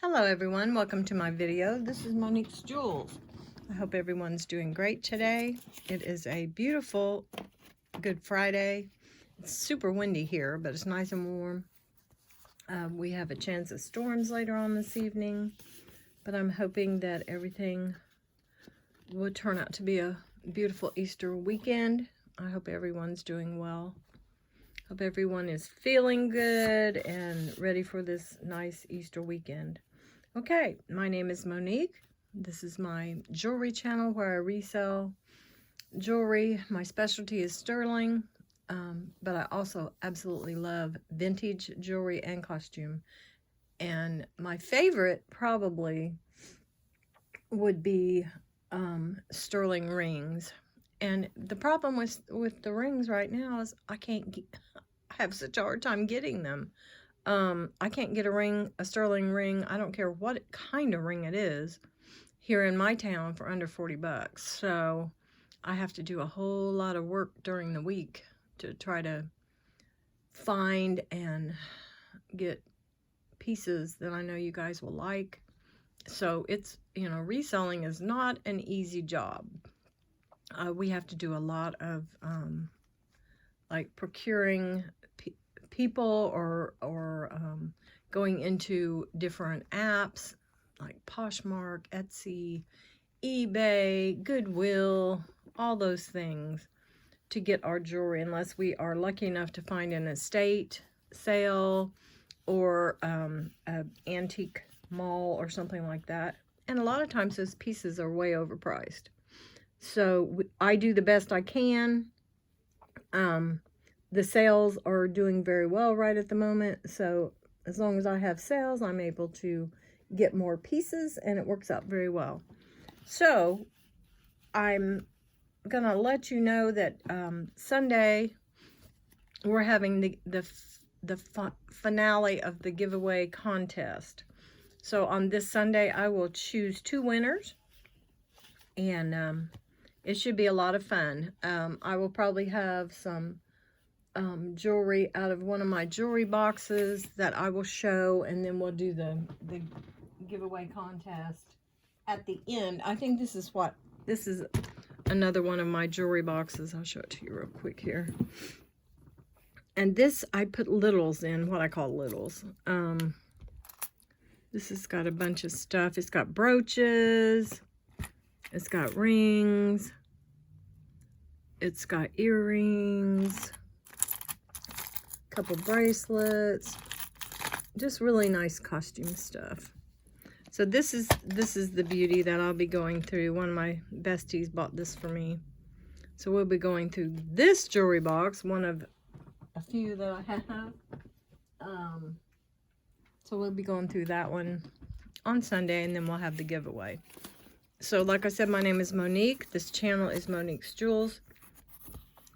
Hello everyone, welcome to my video. This is Monique's Jewels. I hope everyone's doing great today. It is a beautiful Good Friday. It's super windy here, but it's nice and warm. We have a chance of storms later on this evening, but I'm hoping that everything will turn out to be a beautiful Easter weekend. I hope everyone's doing well. Hope everyone is feeling good and ready for this nice Easter weekend. Okay, my name is Monique. This is my jewelry channel where I resell jewelry. My specialty is sterling, but I also absolutely love vintage jewelry and costume. And my favorite probably would be sterling rings. And the problem with the rings right now is I have such a hard time getting them. I can't get a sterling ring. I don't care what kind of ring it is here in my town for under 40 bucks. So I have to do a whole lot of work during the week to try to find and get pieces that I know you guys will like. So it's, reselling is not an easy job. We have to do a lot of like procuring people or going into different apps like Poshmark, Etsy, eBay, Goodwill, all those things to get our jewelry, unless we are lucky enough to find an estate sale or an antique mall or something like that. And a lot of times those pieces are way overpriced. So I do the best I can. The sales are doing very well right at the moment. So as long as I have sales, I'm able to get more pieces and it works out very well. So I'm going to let you know that Sunday we're having the finale of the giveaway contest. So on this Sunday, I will choose 2 winners, and it should be a lot of fun. I will probably have some jewelry out of one of my jewelry boxes that I will show, and then we'll do the giveaway contest at the end. I think this is another one of my jewelry boxes. I'll show it to you real quick here. And this, I put littles in, what I call littles. This has got a bunch of stuff. It's got brooches. It's got rings. It's got earrings. A couple bracelets. Just really nice costume stuff. So this is the beauty that I'll be going through. One of my besties bought this for me. So we'll be going through this jewelry box, one of a few that I have. So we'll be going through that one on Sunday, and then we'll have the giveaway. So like I said, my name is Monique. This channel is Monique's Jewels.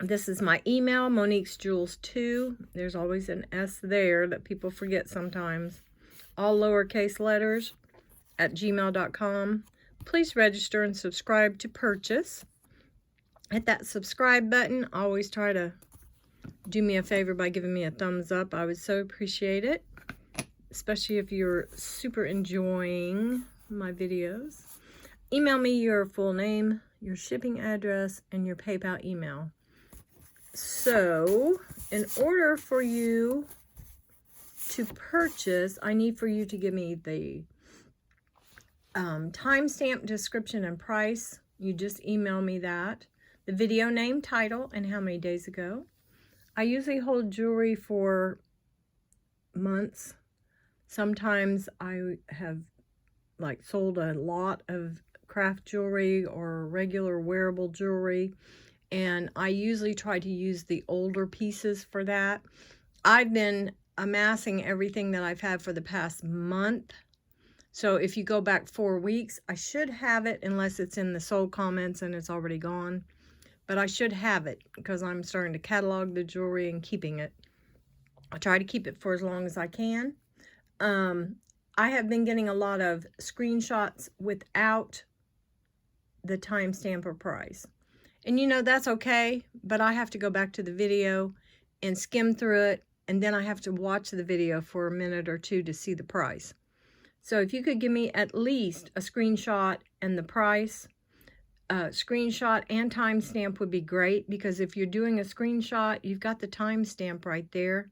This is my email, Monique's Jewels 2. There's always an S there that people forget sometimes. All lowercase letters at gmail.com. Please register and subscribe to purchase. Hit that subscribe button. Always try to do me a favor by giving me a thumbs up. I would so appreciate it, especially if you're super enjoying my videos. Email me your full name, your shipping address, and your PayPal email. So, in order for you to purchase, I need for you to give me the timestamp, description, and price. You just email me that. The video name, title, and how many days ago. I usually hold jewelry for months. Sometimes I have sold a lot of craft jewelry or regular wearable jewelry, and I usually try to use the older pieces for that. I've been amassing everything that I've had for the past month. So if you go back 4 weeks, I should have it, unless it's in the sold comments and it's already gone. But I should have it because I'm starting to catalog the jewelry and keeping it. I try to keep it for as long as I can. I have been getting a lot of screenshots without the timestamp or price. And that's okay, but I have to go back to the video and skim through it, and then I have to watch the video for a minute or two to see the price. So if you could give me at least a screenshot and the price, screenshot and timestamp would be great, because if you're doing a screenshot, you've got the timestamp right there.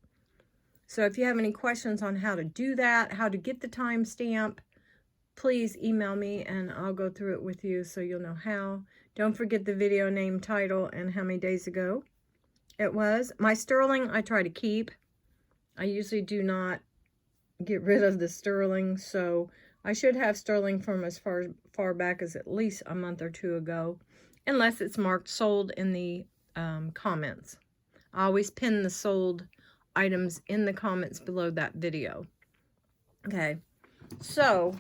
So if you have any questions on how to do that, how to get the timestamp, please email me and I'll go through it with you so you'll know how. Don't forget the video name, title, and how many days ago it was. My sterling I try to keep. I usually do not get rid of the sterling, so I should have sterling from as far back as at least a month or two ago, unless it's marked sold in the comments. I always pin the sold items in the comments below that video. Okay, so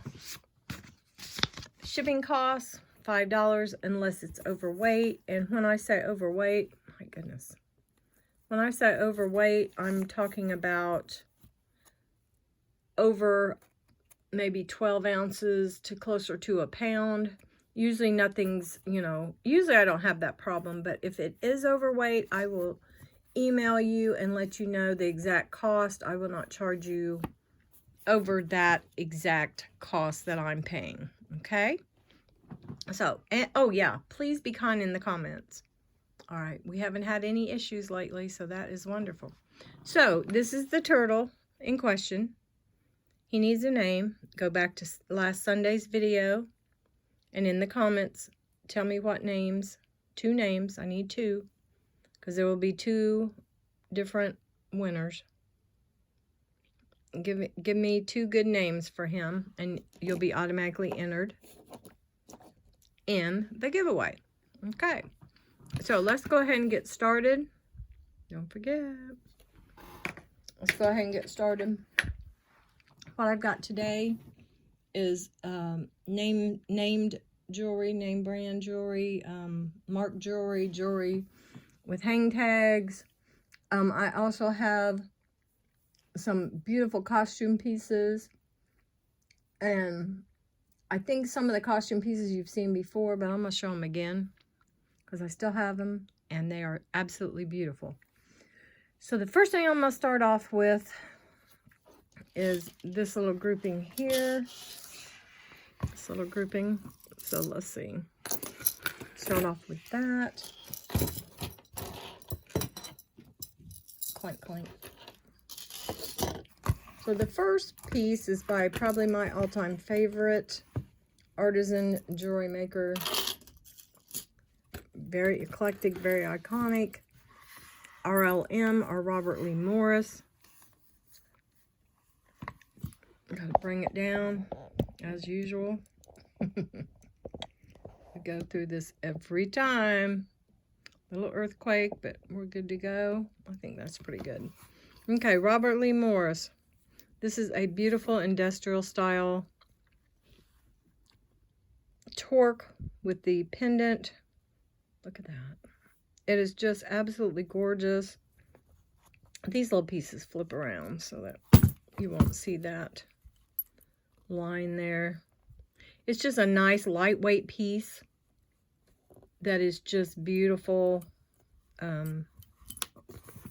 shipping costs $5 unless it's overweight. And when I say overweight, my goodness, when I say overweight, I'm talking about over maybe 12 ounces to closer to a pound. Usually nothing's, you know, usually I don't have that problem, but if it is overweight, I will email you and let you know the exact cost. I will not charge you over that exact cost that I'm paying. Okay? So, and, oh yeah, please be kind in the comments. All right, we haven't had any issues lately, so that is wonderful. So, this is the turtle in question. He needs a name. Go back to last Sunday's video, and in the comments, tell me what names. 2 names. I need 2, because there will be 2 different winners. Give me 2 good names for him, and you'll be automatically entered in the giveaway. Okay, so let's go ahead and get started. Don't forget. Let's go ahead and get started. What I've got today is named jewelry, name brand jewelry, marked jewelry, jewelry with hang tags. I also have some beautiful costume pieces, and I think some of the costume pieces you've seen before, but I'm going to show them again because I still have them and they are absolutely beautiful. So the first thing I'm going to start off with is this little grouping here. This little grouping. So let's see. Start off with that. Clank, clank. So the first piece is by probably my all-time favorite artisan jewelry maker. Very eclectic, very iconic. RLM, or Robert Lee Morris. Gotta bring it down as usual. We go through this every time. Little earthquake, but we're good to go. I think that's pretty good. Okay, Robert Lee Morris. This is a beautiful industrial style torque with the pendant. Look at that. It is just absolutely gorgeous. These little pieces flip around so that you won't see that line there. It's just a nice lightweight piece that is just beautiful. There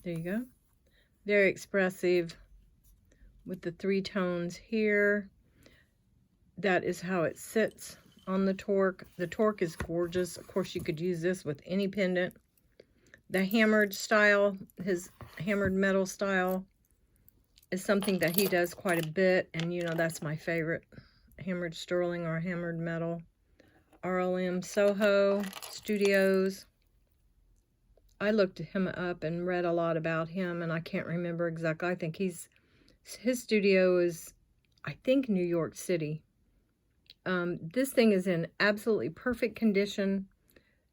you go. Very expressive with the 3 tones here. That is how it sits on the torque. The torque is gorgeous. Of course, you could use this with any pendant. The hammered style, his hammered metal style, is something that he does quite a bit, and you know that's my favorite. Hammered sterling or hammered metal. RLM Soho Studios. I looked him up and read a lot about him, and I can't remember exactly. I think his studio is, I think, New York City. This thing is in absolutely perfect condition,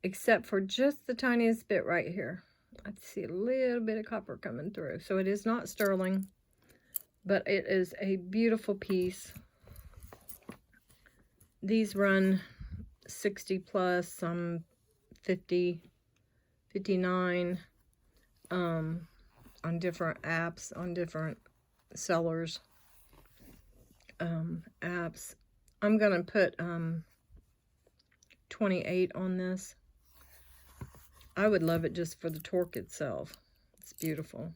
except for just the tiniest bit right here. I see a little bit of copper coming through. So it is not sterling, but it is a beautiful piece. These run 60 plus, some 50, 59 on different apps, on different sellers apps. I'm going to put 28 on this. I would love it just for the torque itself. It's beautiful.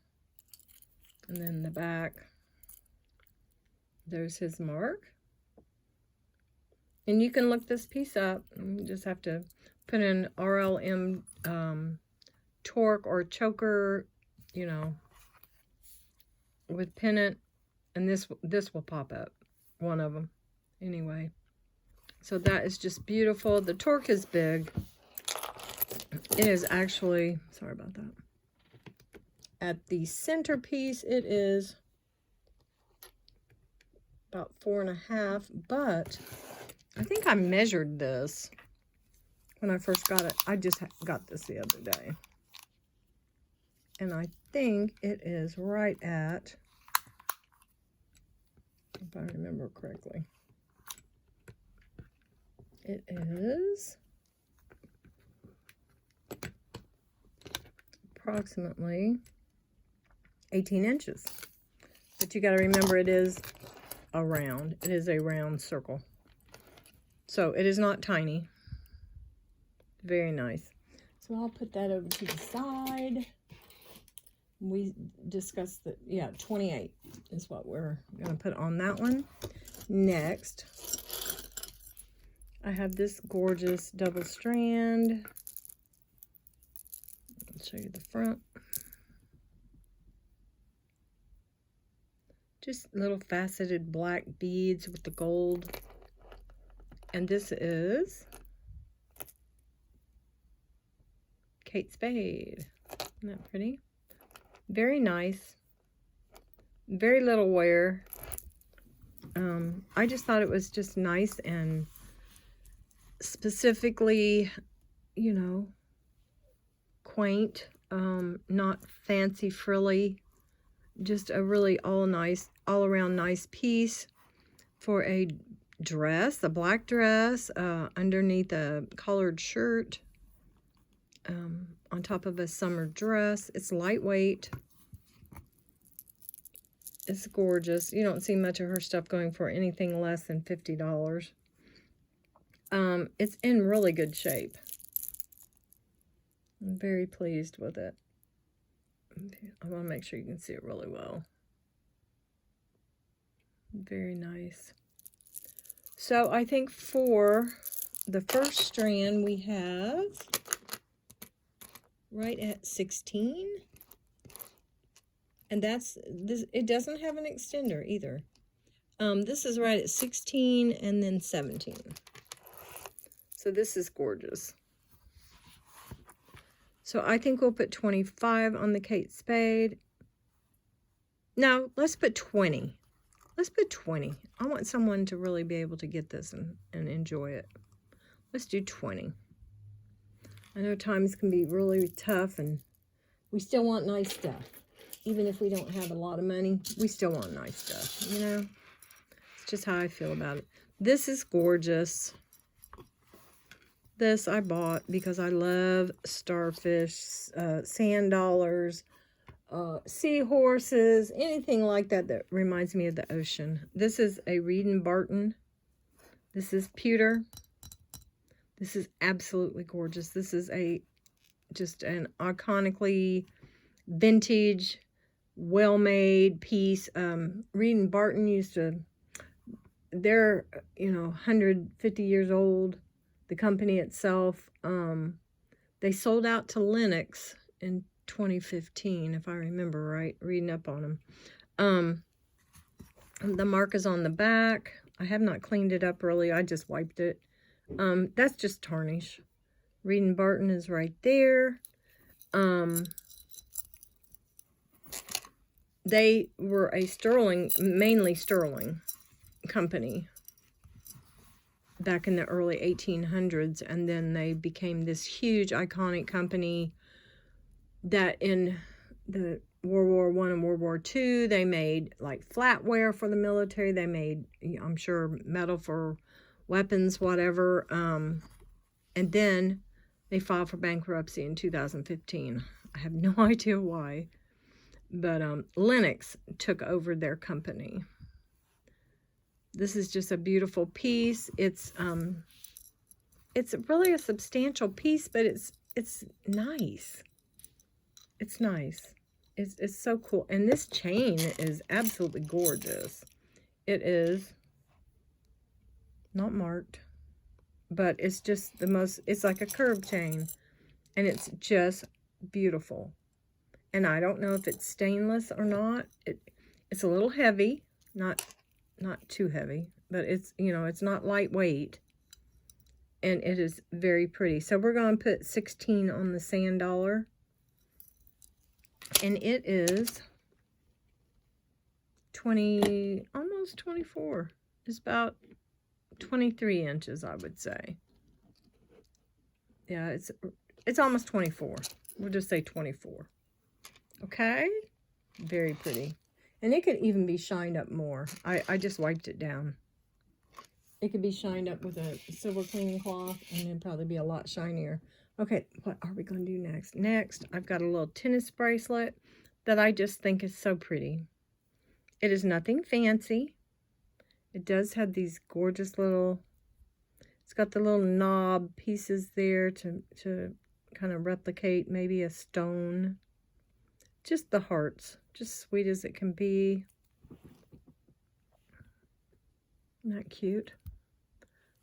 And then the back, there's his mark. And you can look this piece up. You just have to put in RLM torque or choker, you know, with pennant, and this will pop up, one of them. Anyway, so that is just beautiful. The torque is big. It is actually, sorry about that. At the centerpiece, it is about 4.5, but I think I measured this when I first got it. I just got this the other day. And I think it is right at, if I remember correctly, it is approximately 18 inches. But you got to remember, it is a round. It is a round circle. So it is not tiny. Very nice. So I'll put that over to the side. We discussed that, yeah, 28 is what we're going to put on that one. Next, I have this gorgeous double strand. I'll show you the front. Just little faceted black beads with the gold. And this is Kate Spade. Isn't that pretty? Very nice. Very little wear. I just thought it was just nice and specifically, you know, quaint, not fancy frilly. Just a really all around nice piece for a dress, a black dress, underneath a collared shirt, on top of a summer dress. It's lightweight. It's gorgeous. You don't see much of her stuff going for anything less than $50. It's in really good shape. I'm very pleased with it. I want to make sure you can see it really well. Very nice. So I think for the first strand we have right at 16. And that's this. It doesn't have an extender either. This is right at 16 and then 17. So this is gorgeous. So I think we'll put 25 on the Kate Spade. No, let's put 20. Let's put 20. I want someone to really be able to get this and enjoy it. Let's do 20. I know times can be really tough and we still want nice stuff. Even if we don't have a lot of money, we still want nice stuff, you know? It's just how I feel about it. This is gorgeous. This I bought because I love starfish, sand dollars, seahorses, anything like that that reminds me of the ocean. This is a Barton. This is pewter. This is absolutely gorgeous. This is just an iconically vintage, well-made piece. Barton used to, they're, 150 years old. The company itself, they sold out to Lennox in 2015, if I remember right, reading up on them. The mark is on the back. I have not cleaned it up really. I just wiped it. That's just tarnish. Barton is right there. They were a mainly sterling company back in the early 1800s, and then they became this huge iconic company that in the World War I and World War II, they made like flatware for the military. They made, I'm sure, metal for weapons, whatever. And then they filed for bankruptcy in 2015. I have no idea why. But Lennox took over their company. This is just a beautiful piece. It's really a substantial piece, but it's nice. It's nice. It's so cool. And this chain is absolutely gorgeous. It is not marked. but it's just the most, it's like a curb chain, and it's just beautiful. And I don't know if it's stainless or not. It's a little heavy, not too heavy, but it's, you know, it's not lightweight, and it is very pretty. So we're going to put 16 on the sand dollar, and it is 20, almost 24. It's about 23 inches, I would say. Yeah, it's almost 24. We'll just say 24. Okay? Very pretty. And it could even be shined up more. I just wiped it down. It could be shined up with a silver cleaning cloth, and it'd probably be a lot shinier. Okay, what are we going to do next? Next, I've got a little tennis bracelet that I just think is so pretty. It is nothing fancy. It does have these gorgeous little, it's got the little knob pieces there to kind of replicate maybe a stone. Just the hearts, just sweet as it can be. Isn't that cute?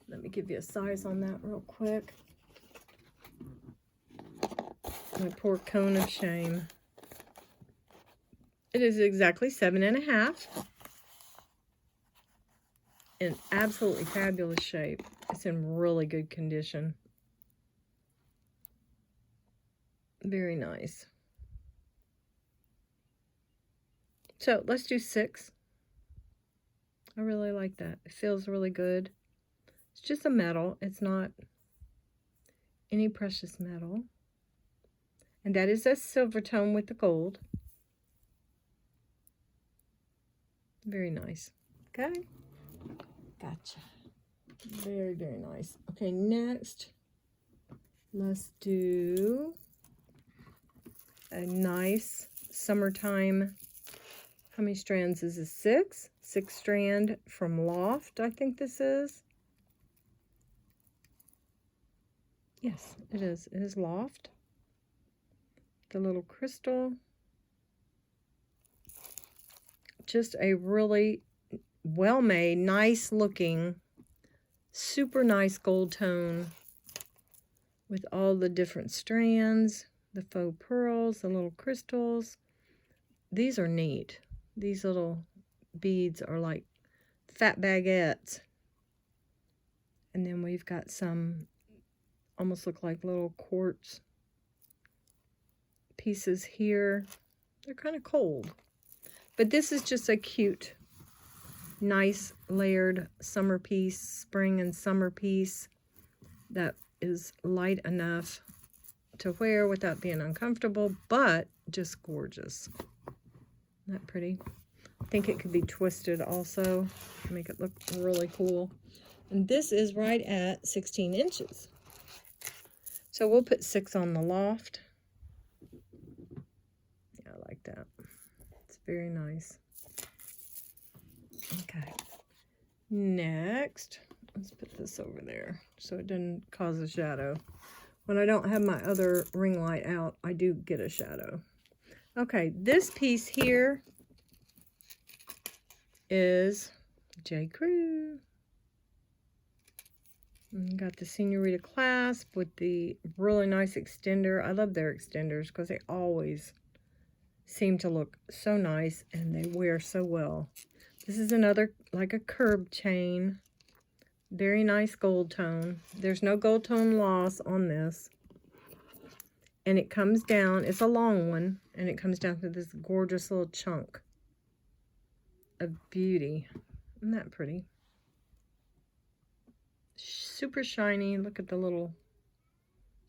Let me give you a size on that real quick. My poor cone of shame. It is exactly 7.5. In absolutely fabulous shape. It's in really good condition. Very nice. So let's do 6. I really like that. It feels really good. It's just a metal. It's not any precious metal. And that is a silver tone with the gold. Very nice. Okay. Gotcha. Very, very nice. Okay, next, let's do a nice summertime. How many strands is this? 6? 6 strand from Loft, I think this is. Yes, it is. It is Loft. The little crystal. Just a really well-made, nice looking, super nice gold tone with all the different strands, the faux pearls, the little crystals. These are neat. These little beads are like fat baguettes. And then we've got some almost look like little quartz pieces here. They're kind of cold. But this is just a cute, nice layered summer piece, spring and summer piece that is light enough to wear without being uncomfortable, but just gorgeous. Isn't that pretty? I think it could be twisted also, make it look really cool. And this is right at 16 inches. So we'll put 6 on the Loft. Yeah, I like that. It's very nice. Okay. Next, let's put this over there so it doesn't cause a shadow. When I don't have my other ring light out, I do get a shadow. Okay, this piece here is J. Crew. And got the Senorita clasp with the really nice extender. I love their extenders because they always seem to look so nice and they wear so well. This is another, like a curb chain. Very nice gold tone. There's no gold tone loss on this. And it comes down, it's a long one, and it comes down to this gorgeous little chunk of beauty. Isn't that pretty? Super shiny. Look at the little,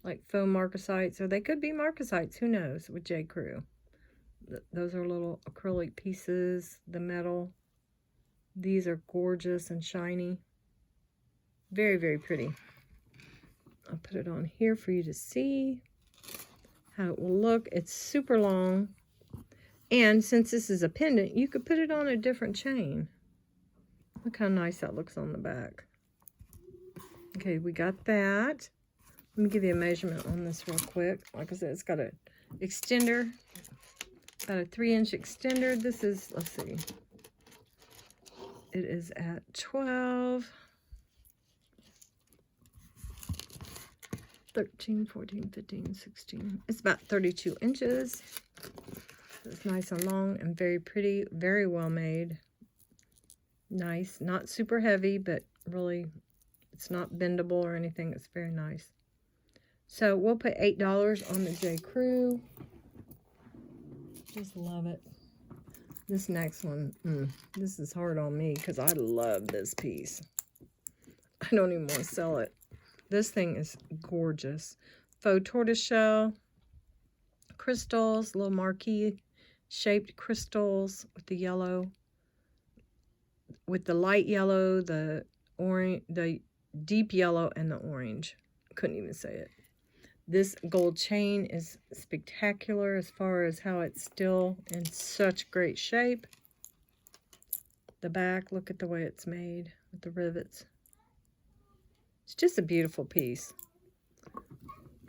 like, faux marcasites. Or they could be marcasites, who knows, with J. Crew. Those are little acrylic pieces, the metal. These are gorgeous and shiny. Very, very pretty. I'll put it on here for you to see how it will look. It's super long. And since this is a pendant, you could put it on a different chain. Look how nice that looks on the back. Okay, we got that. Let me give you a measurement on this real quick. Like I said, it's got an extender. Got a 3-inch extender. This is, let's see. It is at 12. 13, 14, 15, 16. It's about 32 inches. It's nice and long and very pretty, very well made. Nice, not super heavy, but really it's not bendable or anything. It's very nice. So we'll put $8 on the J. Crew. Just love it. This next one, this is hard on me because I love this piece. I don't even want to sell it. This thing is gorgeous. Faux tortoiseshell crystals, little marquee shaped crystals with the yellow, with the light yellow, the orange, the deep yellow, and the orange. Couldn't even say it. This gold chain is spectacular as far as how it's still in such great shape. The back, look at the way it's made with the rivets. It's just a beautiful piece.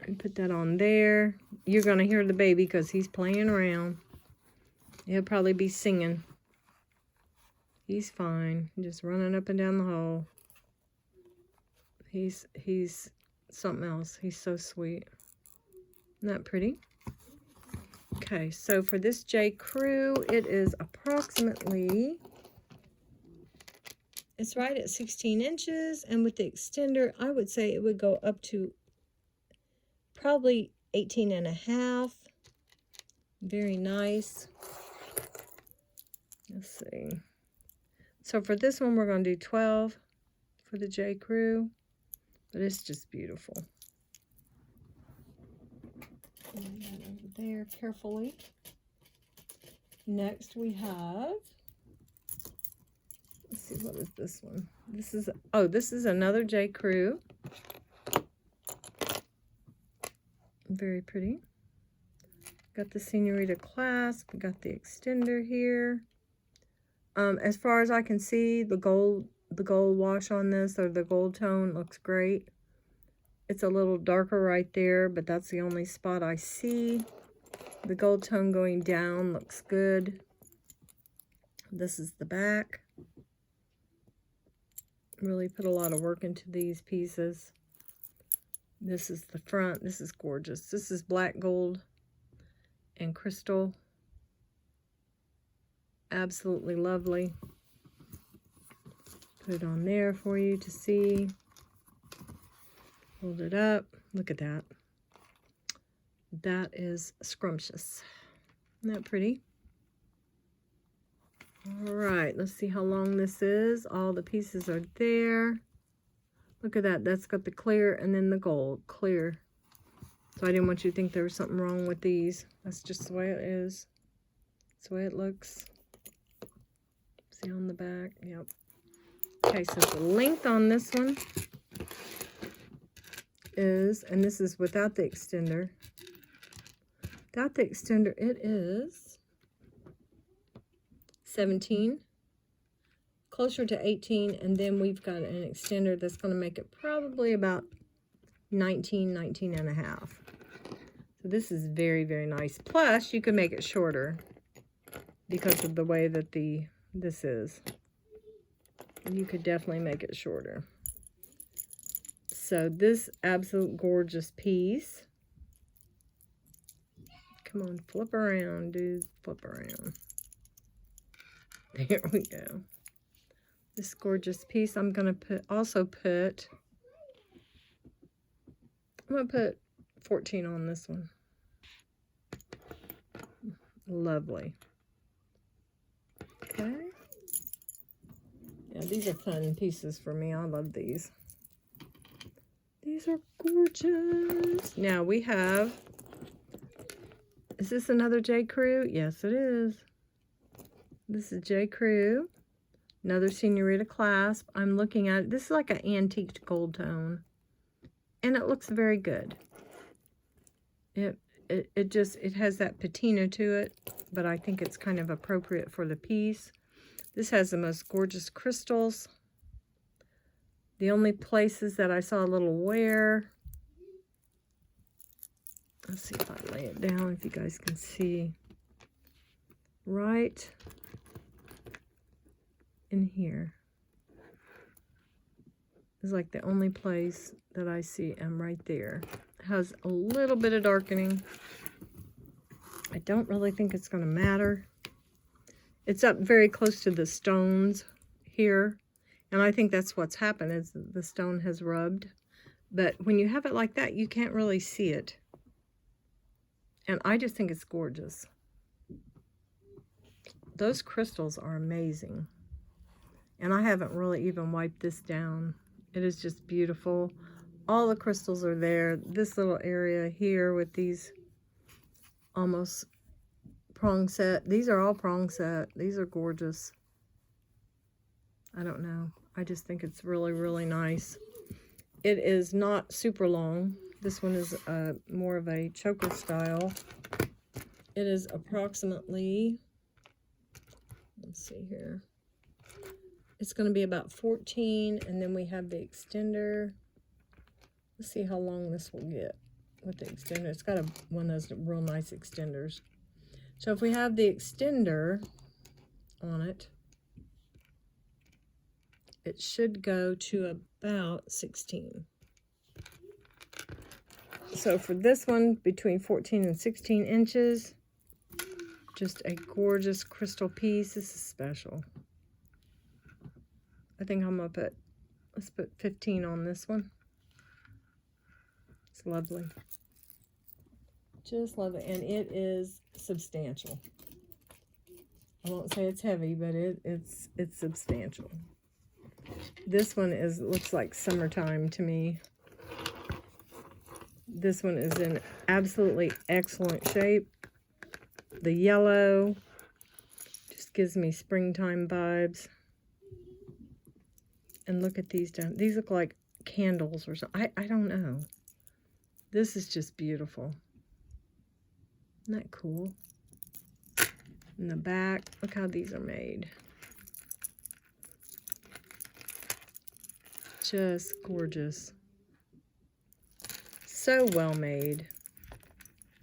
And put that on there. You're going to hear the baby because he's playing around. He'll probably be singing. He's fine. Just running up and down the hall. He's something else. He's so sweet. Isn't that pretty? Okay, so for this J. Crew, it is approximately, it's right at 16 inches, and with the extender, I would say it would go up to probably 18 and a half. Very nice. Let's see. So for this one, we're going to do 12 for the J. Crew, but it's just beautiful. Put that over there carefully. Next we have, let's see, what is this one? This is, oh, this is another J. Crew. Very pretty. Got the Senorita clasp. We got the extender here. As far as I can see, the gold wash on this, or the gold tone, looks great. It's a little darker right there, but that's the only spot I see. The gold tone going down looks good. This is the back. Really put a lot of work into these pieces. This is the front. This is gorgeous. This is black gold and crystal. Absolutely lovely. Put it on there for you to see. Hold it up. Look at that. That is scrumptious. Isn't that pretty? All right, let's see how long this is. All the pieces are there. Look at that. That's got the clear and then the gold. Clear. So I didn't want you to think there was something wrong with these. That's just the way it is. That's the way it looks. See on the back? Yep. Okay, so the length on this one is, and this is without the extender. Without the extender, it is 17, closer to 18, and then we've got an extender that's going to make it probably about 19 and a half. So this is very, very nice. Plus, you can make it shorter because of the way that this is. You could definitely make it shorter. So this absolute gorgeous piece. Come on, flip around, dude. Flip around. There we go. This gorgeous piece. I'm going to put 14 on this one. Lovely. Okay. Yeah, these are fun pieces for me. I love these. These are gorgeous. Now we have, is this another J. Crew? Yes, it is. This is J. Crew. Another Senorita clasp. I'm looking at it. This is like an antiqued gold tone. And it looks very good. It has that patina to it, but I think it's kind of appropriate for the piece. This has the most gorgeous crystals. The only places that I saw a little wear, let's see if I lay it down, if you guys can see, right in here is like the only place that I see, and right there Has a little bit of darkening. I don't really think it's going to matter. It's up very close to the stones here. And I think that's what's happened, is the stone has rubbed. But when you have it like that, you can't really see it. And I just think it's gorgeous. Those crystals are amazing. And I haven't really even wiped this down. It is just beautiful. All the crystals are there. This little area here with these almost prong set. These are all prong set. These are gorgeous. I don't know. I just think it's really, really nice. It is not super long. This one is more of a choker style. It is approximately, let's see here. It's going to be about 14, and then we have the extender. Let's see how long this will get with the extender. It's got one of those real nice extenders. So if we have the extender on it, it should go to about 16. So for this one, between 14 and 16 inches, just a gorgeous crystal piece. This is special. I think I'm gonna put, let's put 15 on this one. It's lovely. Just lovely. And it is substantial. I won't say it's heavy, but it's substantial. This one looks like summertime to me. This one is in absolutely excellent shape. The yellow just gives me springtime vibes. And look at these down. These look like candles or something. I don't know. This is just beautiful. Isn't that cool? In the back, look how these are made. Just gorgeous. So well made.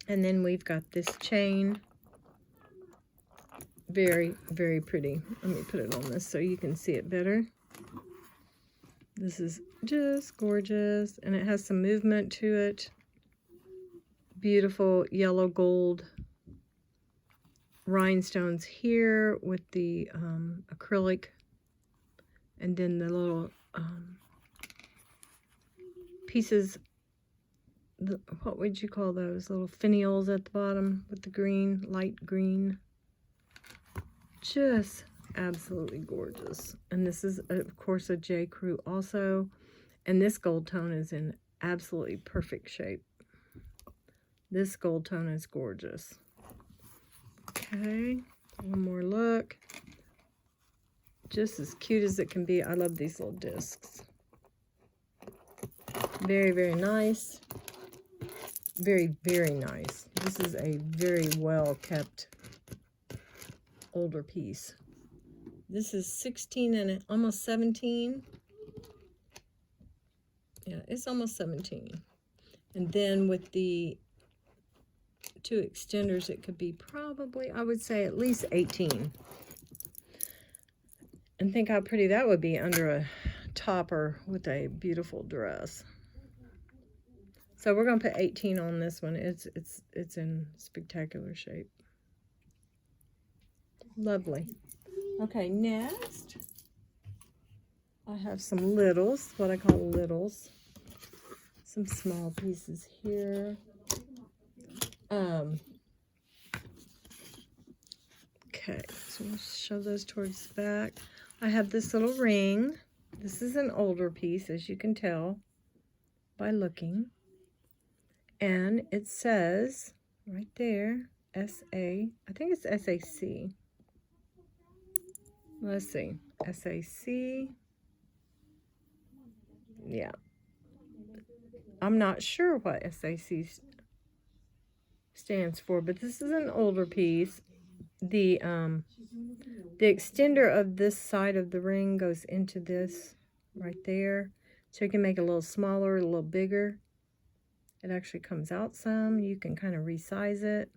And then we've got this chain. Very, very pretty. Let me put it on this so you can see it better. This is just gorgeous, and it has some movement to it. Beautiful yellow gold rhinestones here with the acrylic, and then the little pieces, what would you call those? Little finials at the bottom with the green, light green. Just absolutely gorgeous. And this is, of course, a J. Crew also. And this gold tone is in absolutely perfect shape. This gold tone is gorgeous. Okay, one more look. Just as cute as it can be. I love these little discs. Very, very nice. Very, very nice. This is a very well kept older piece. This is 16 and almost 17. Yeah, it's almost 17. And then with the two extenders, it could be probably, I would say, at least 18. And think how pretty that would be under a topper with a beautiful dress. So we're going to put 18 on this one. It's in spectacular shape. Lovely. Okay, next, I have some littles, what I call littles. Some small pieces here. Okay, so we'll show those towards the back. I have this little ring. This is an older piece, as you can tell by looking. And it says right there, S-A, I think it's S-A-C. Let's see, S-A-C. Yeah. I'm not sure what S-A-C stands for, but this is an older piece. The extender of this side of the ring goes into this right there. So you can make it a little smaller, a little bigger. It actually comes out some. You can kind of resize it.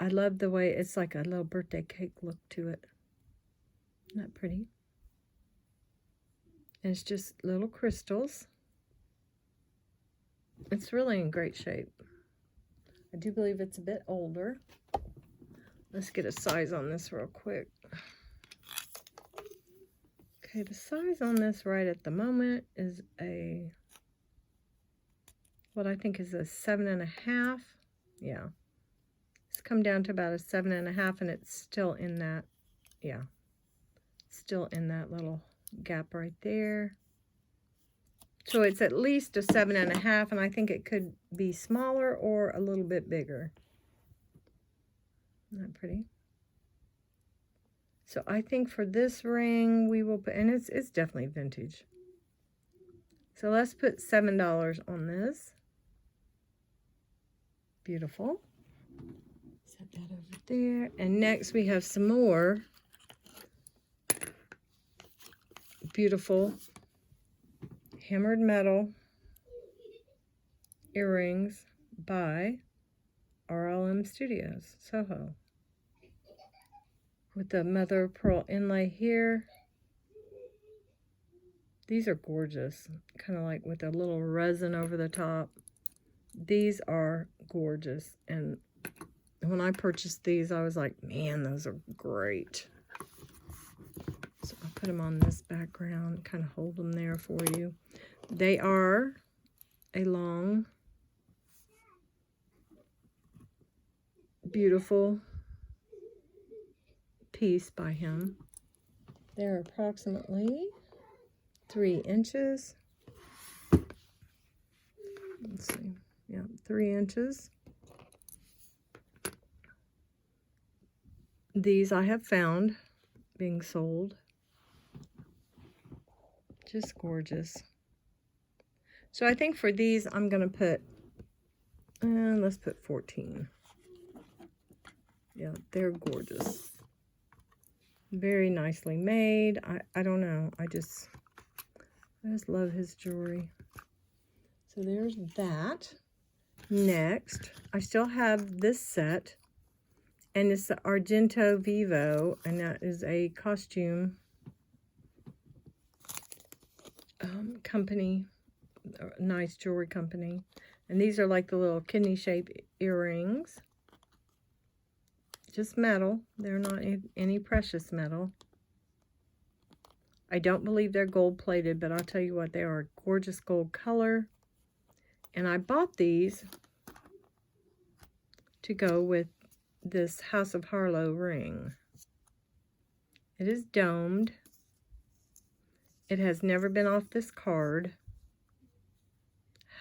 I love the way it's like a little birthday cake look to it. Isn't that pretty? And it's just little crystals. It's really in great shape. I do believe it's a bit older. Let's get a size on this real quick. Okay, the size on this right at the moment is what I think is a 7.5. Yeah. It's come down to about a 7.5, and it's still in that, yeah. Still in that little gap right there. So it's at least a 7.5, and I think it could be smaller or a little bit bigger. Isn't that pretty? So I think for this ring we will put, and it's definitely vintage. So let's put $7 on this. Beautiful. Set that over there. And next we have some more beautiful hammered metal earrings by RLM Studios, Soho. With the mother of pearl inlay here. These are gorgeous. Kind of like with a little resin over the top. These are gorgeous. And when I purchased these, I was like, man, those are great. So I'll put them on this background, kind of hold them there for you. They are a long, beautiful piece by him. They're approximately 3 inches. Let's see. Yeah, 3 inches. These I have found being sold. Just gorgeous. So I think for these I'm going to put, let's put 14. Yeah, they're gorgeous. Very nicely made. I don't know. I just love his jewelry. So there's that. Next, I still have this set, and it's the Argento Vivo, and that is a costume company, a nice jewelry company. And these are like the little kidney-shaped earrings. Just metal. They're not any precious metal. I don't believe they're gold-plated, but I'll tell you what, they are a gorgeous gold color. And I bought these to go with this House of Harlo ring. It is domed. It has never been off this card.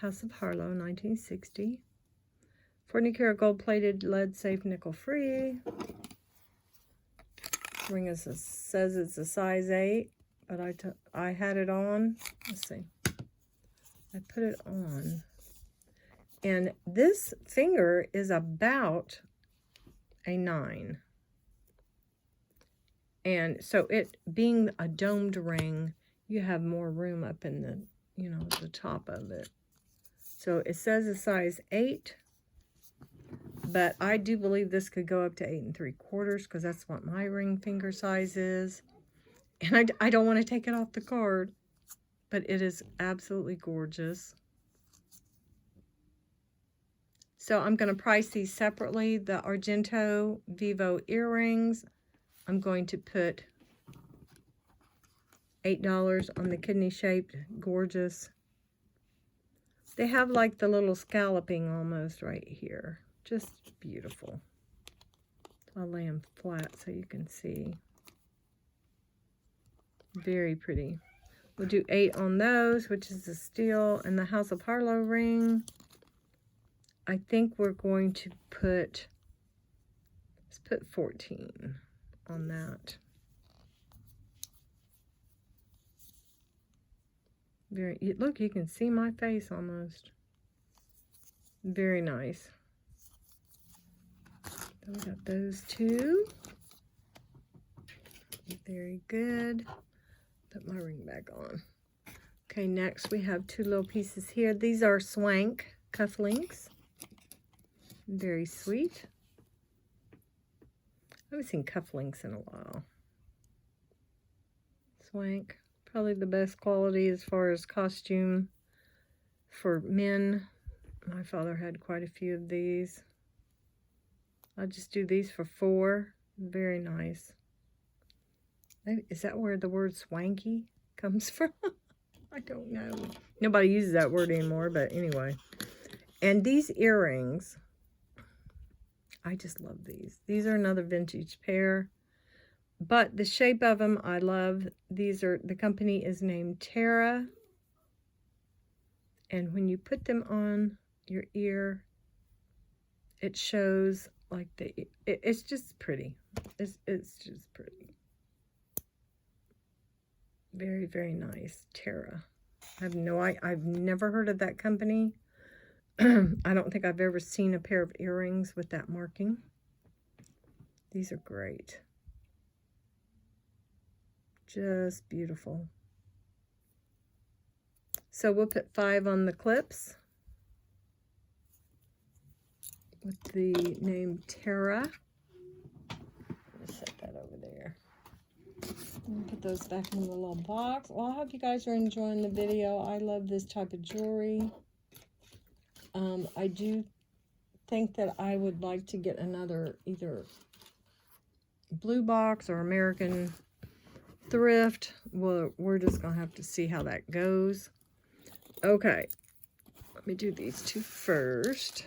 House of Harlo, 1960. 40 karat gold plated, lead safe, nickel free. Ring says it's a size 8, but I had it on. Let's see. I put it on. And this finger is about a 9. And so it being a domed ring, you have more room up in the, the top of it. So it says a size 8. But I do believe this could go up to 8 3/4 because that's what my ring finger size is. And I don't want to take it off the card, but it is absolutely gorgeous. So I'm going to price these separately. The Argento Vivo earrings, I'm going to put $8 on the kidney-shaped, gorgeous. They have like the little scalloping almost right here. Just beautiful. I'll lay them flat so you can see. Very pretty. We'll do 8 on those, which is the steel, and the House of Harlo ring. I think we're going to put, let's put 14 on that. Look, you can see my face almost. Very nice. So we got those 2. Very good. Put my ring back on. Okay, next we have 2 little pieces here. These are Swank cufflinks. Very sweet. I haven't seen cufflinks in a while. Swank, probably the best quality as far as costume for men. My father had quite a few of these. I'll just do these for $4. Very nice. Maybe, is that where the word swanky comes from? I don't know. Nobody uses that word anymore, but anyway. And these earrings, I just love these. These are another vintage pair. But the shape of them, I love. These are, the company is named Terra. And when you put them on your ear, it shows like it's just pretty. It's just pretty. Very, very nice. Terra. I've never heard of that company. I don't think I've ever seen a pair of earrings with that marking. These are great. Just beautiful. So we'll put 5 on the clips with the name Terra. Set that over there. And put those back in the little box. Well, I hope you guys are enjoying the video. I love this type of jewelry. I do think that I would like to get another either blue box or American thrift. Well, we're just going to have to see how that goes. Okay, let me do these two first.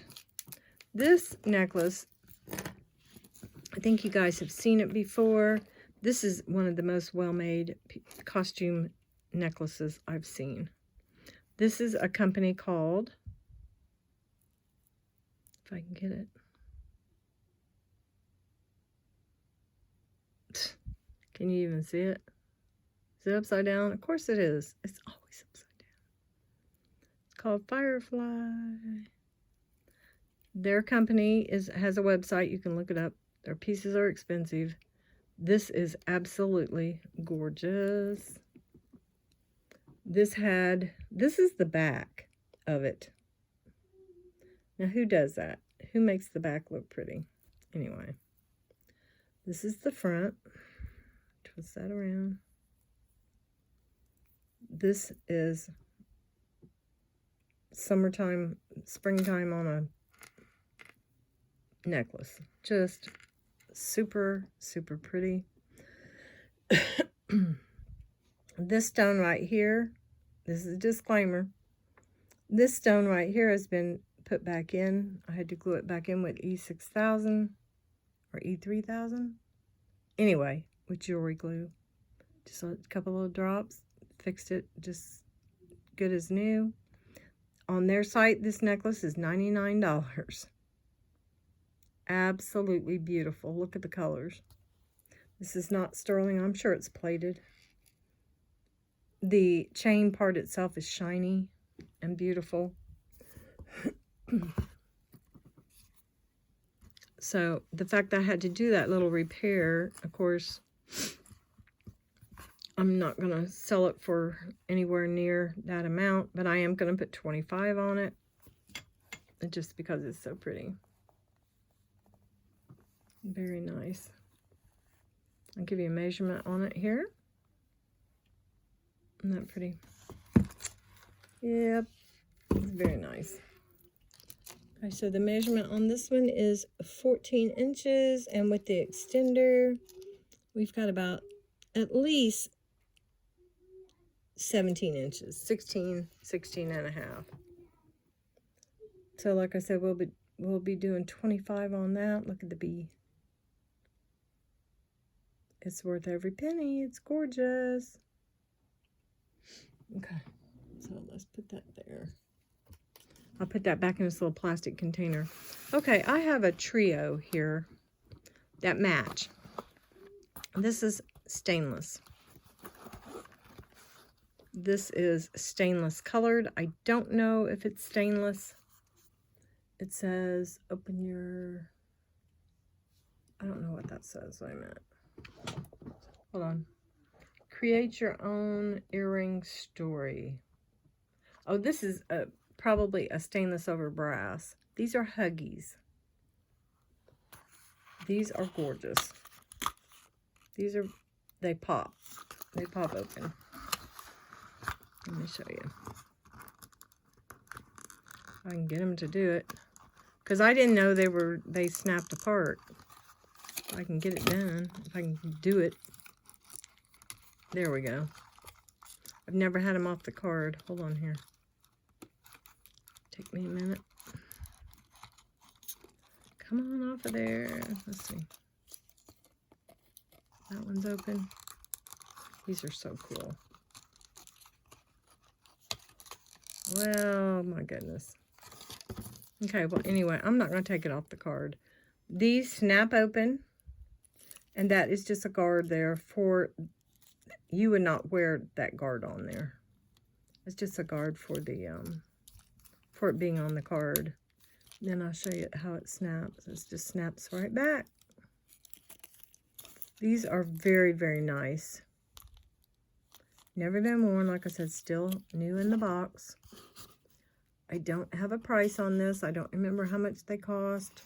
This necklace, I think you guys have seen it before. This is one of the most well-made costume necklaces I've seen. This is a company called, if I can get it. Can you even see it? Is it upside down? Of course it is. It's always upside down. It's called Firefly. Their company has a website. You can look it up. Their pieces are expensive. This is absolutely gorgeous. This is the back of it. Now, who does that? Who makes the back look pretty? Anyway, this is the front. Twist that around. This is summertime, springtime on a necklace. Just super, super pretty. This stone right here, this is a disclaimer. This stone right here has been put back in. I had to glue it back in with E6000 or E3000. Anyway, with jewelry glue. Just a couple of drops. Fixed it just good as new. On their site, this necklace is $99. Absolutely beautiful. Look at the colors. This is not sterling. I'm sure it's plated. The chain part itself is shiny and beautiful. So the fact that I had to do that little repair, of course, I'm not going to sell it for anywhere near that amount, but I am going to put 25 on it just because it's so pretty. Very nice. I'll give you a measurement on it here. Isn't that pretty? Yep, it's very nice. Okay, so the measurement on this one is 14 inches, and with the extender, we've got about at least 17 inches, 16 and a half. So like I said, we'll be doing 25 on that. Look at the bee. It's worth every penny. It's gorgeous. Okay, so let's put that there. I'll put that back in this little plastic container. Okay, I have a trio here that match. This is stainless. This is stainless colored. I don't know if it's stainless. It says, open your... I don't know what that says. Wait a minute. Hold on. Create your own earring story. Oh, this is probably a stainless over brass. These are Huggies. These are gorgeous. These are, they pop. They pop open. Let me show you. I can get them to do it. Because I didn't know they snapped apart. I can get it done. If I can do it. There we go. I've never had them off the card. Hold on here. Take me a minute. Come on off of there. Let's see. That one's open. These are so cool. Well, my goodness. Okay, well, anyway, I'm not going to take it off the card. These snap open, and that is just a guard there for, you would not wear that guard on there. It's just a guard for the, for it being on the card. Then I'll show you how it snaps. It just snaps right back. These are very, very nice. Never been worn, like I said, still new in the box. I don't have a price on this. I don't remember how much they cost.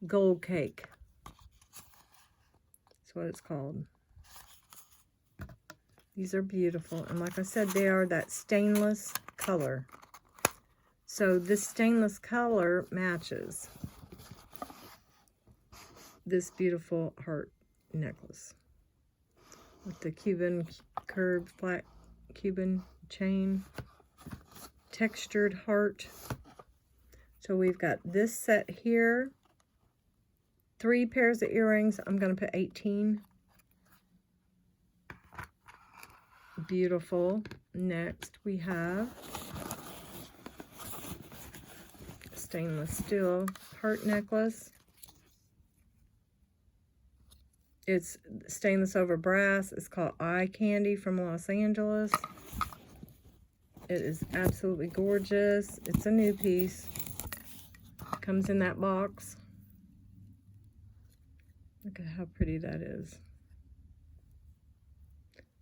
Gold Cake. That's what it's called. These are beautiful. And like I said, they are that stainless color. So this stainless color matches this beautiful heart necklace with the Cuban curved flat Cuban chain, textured heart. So we've got this set here, 3 pairs of earrings. I'm going to put 18. Beautiful. Next we have stainless steel heart necklace. It's stainless over brass. It's called Eye Candy from Los Angeles. It is absolutely gorgeous. It's a new piece. Comes in that box. Look at how pretty that is.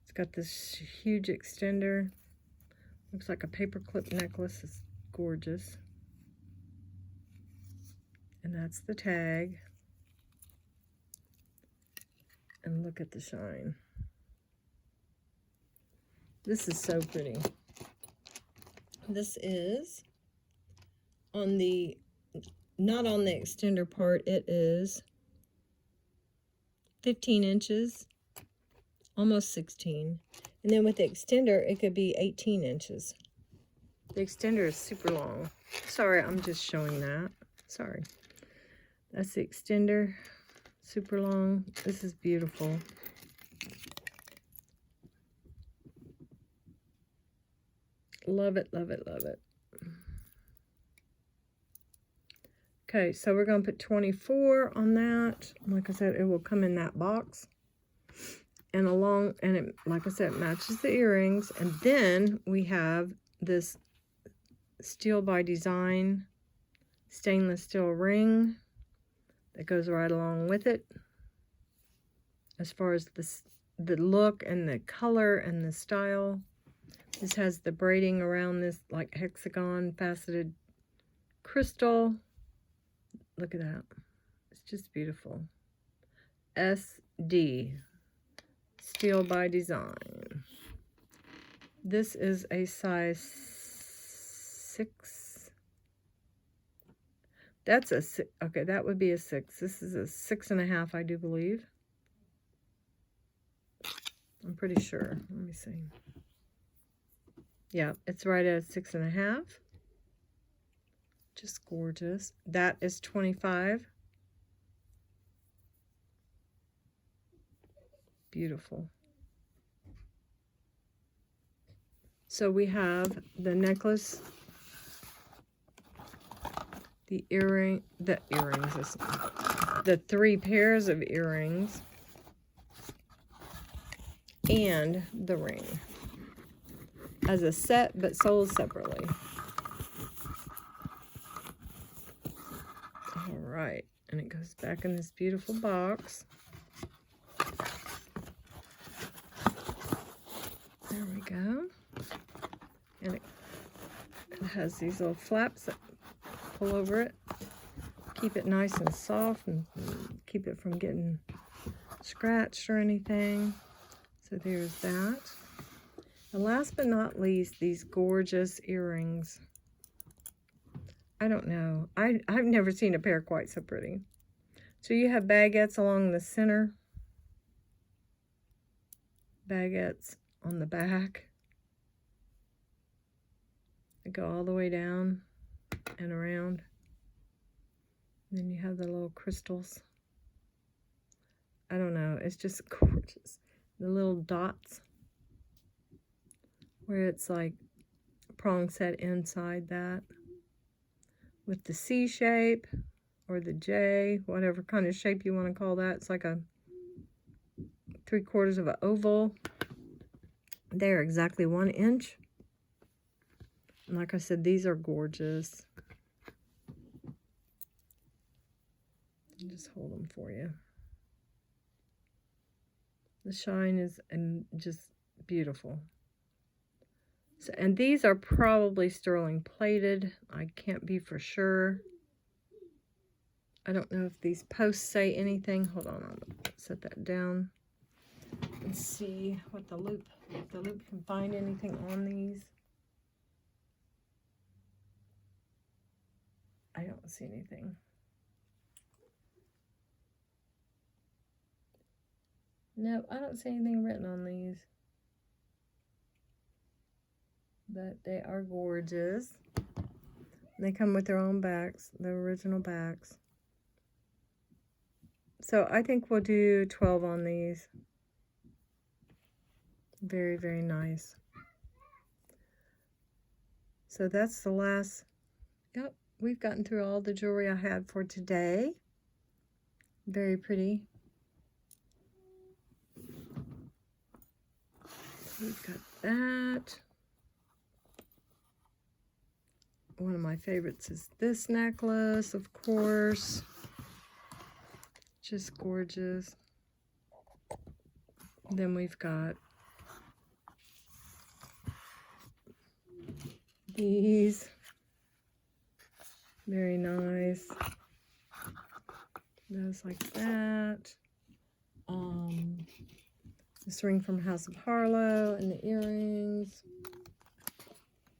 It's got this huge extender. Looks like a paperclip necklace. It's gorgeous. And that's the tag. And look at the shine. This is so pretty. This is on the, not on the extender part, it is 15 inches, almost 16. And then with the extender, it could be 18 inches. The extender is super long. Sorry, I'm just showing that. Sorry. That's the extender. Super long. This is beautiful. Love it, love it, love it. Okay, so we're going to put 24 on that. Like I said, it will come in that box. And along, and it, like I said, it matches the earrings. And then we have this Steel by Design stainless steel ring that goes right along with it. As far as the look and the color and the style. This has the braiding around this like hexagon faceted crystal. Look at that. It's just beautiful. SD. Steel by Design. This is a size 6. That's a 6. Okay, that would be a 6. This is a 6.5, I do believe. I'm pretty sure. Let me see. Yeah, it's right at 6.5. Just gorgeous. That is 25. Beautiful. So we have the necklace, the earrings, the 3 pairs of earrings, and the ring as a set, but sold separately. All right, and it goes back in this beautiful box. There we go. And it has these little flaps that pull over it, keep it nice and soft and keep it from getting scratched or anything. So there's that. And last but not least, these gorgeous earrings. I don't know. I've never seen a pair quite so pretty. So you have baguettes along the center, baguettes on the back. They go all the way down and around. And then you have the little crystals. I don't know. It's just gorgeous. The little dots where it's like prong set inside that with the C shape or the J, whatever kind of shape you want to call that. It's like a 3/4 of an oval. They're exactly 1 inch. And like I said, these are gorgeous. I'll just hold them for you. The shine is just beautiful. So, and these are probably sterling plated. I can't be for sure. I don't know if these posts say anything. Hold on, I'll set that down and see what the loop, if the loop can find anything on these. I don't see anything. No, I don't see anything written on these. But they are gorgeous. They come with their own backs, the original backs. So I think we'll do 12 on these. Very, very nice. So that's the last. Yep, we've gotten through all the jewelry I had for today. Very pretty. We've got that. One of my favorites is this necklace, of course. Just gorgeous. Then we've got these. Very nice. Those like that. This ring from House of Harlo and the earrings.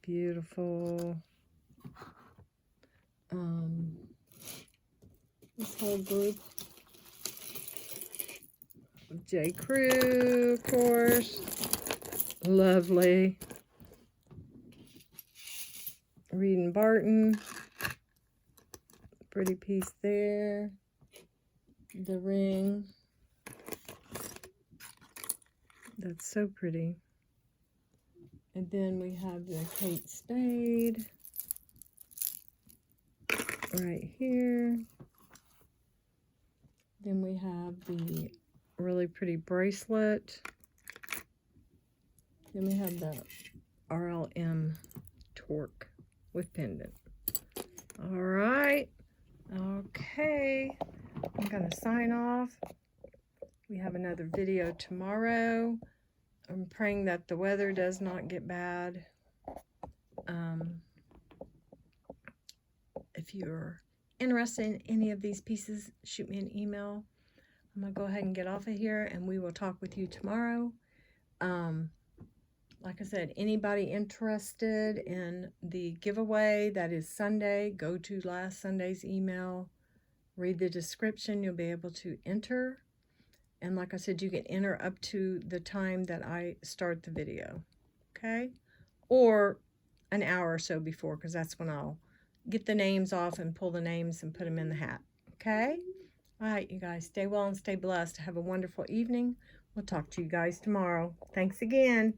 Beautiful. This whole group. J. Crew, of course. Lovely. Reed and Barton. Pretty piece there. The ring. That's so pretty. And then we have the Kate Spade right here. Then we have the really pretty bracelet. Then we have the RLM torque with pendant. All right. Okay. I'm going to sign off. We have another video tomorrow. I'm praying that the weather does not get bad. If you're interested in any of these pieces, shoot me an email. I'm going to go ahead and get off of here, and we will talk with you tomorrow. Like I said, anybody interested in the giveaway, that is Sunday, go to last Sunday's email, read the description, you'll be able to enter. And like I said, you can enter up to the time that I start the video, okay? Or an hour or so before, because that's when I'll get the names off and pull the names and put them in the hat, okay? All right, you guys, stay well and stay blessed. Have a wonderful evening. We'll talk to you guys tomorrow. Thanks again.